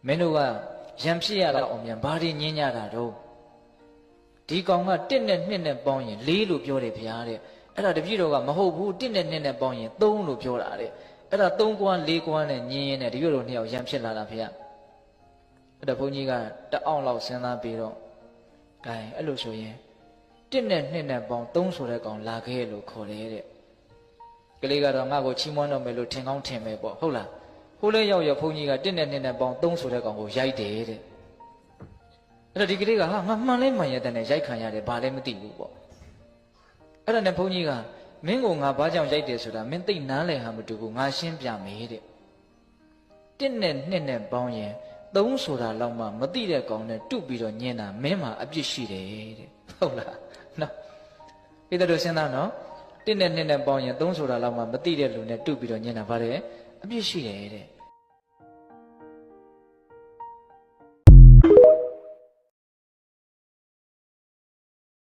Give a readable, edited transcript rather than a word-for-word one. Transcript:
မင်းတို့ကရံဖြစ်ရတော့အောင်မြန်ဘာတွေညင်းကြတာတော့ဒီကောင်က1နဲ့2နဲ့ပေါင်းရင်4လို့ပြောတယ်ဗျာတဲ့အဲ့ဒါတပည့်တော်ကမဟုတ်ဘူး1နဲ့2နဲ့ပေါင်းရင်3လို့ပြောတာတဲ့အဲ့ဒါ3ကွမ်း4ကွမ်းနဲ့ညင်းရင်တပည့်တော်2ယောက်ရံဖြစ်လာတာဗျာအဲ့ဒါဘုန်းကြီးကတအောင်လောက်စဉ်းစားပြီးတော့ဂိုင်းအဲ့လိုဆိုရင်1နဲ့2နဲ့ပေါင်း3ဆိုတဲ့ကောင်လာခဲ့လို့ခေါ်တယ်တဲ့ကလေးကတော့ငါ့ကိုချီးမွမ်းတော့မယ်လို့ထင်ကောင်းထင်မယ်ပေါ့ဟုတ်လားဟိုးလဲရောက်ရဘုန်းကြီးက1နဲ့2နဲ့ပေါင်း3ဆိုတဲ့ကောင်ကိုရိုက်တယ်တဲ့အဲ့တော့ဒီကလေးကဟာငါမှန်လဲမှန်ရတဲ့နဲ့ရိုက်ခံရတယ်ဘာလဲမသိဘူးပေါ့အဲ့ဒါနဲ့ဘုန်းကြီးကမင်းကိုငါဘာကြောင့်ရိုက်တယ်ဆိုတာမင်းသိနားလည်ဟာမတူဘူးငါရှင်းပြမယ်တဲ့1နဲ့2နဲ့ပေါင်းရင်3ဆိုတာလောက်မှမသိတဲ့ကောင်နဲ့တုပြီးတော့ညင်းတာမင်းမှာအပြစ်ရှိတယ်တဲ့ဟုတ်လားနော်ပြီးတော့စဉ်းစားနော်1နဲ့2နဲ့ပေါင်းရင်3ဆိုတာလောက်မှမသိတဲ့လူနဲ့တုပြီးတော့ညင်းတာဗါတယ်အပြစ်ရှိတယ်တဲ့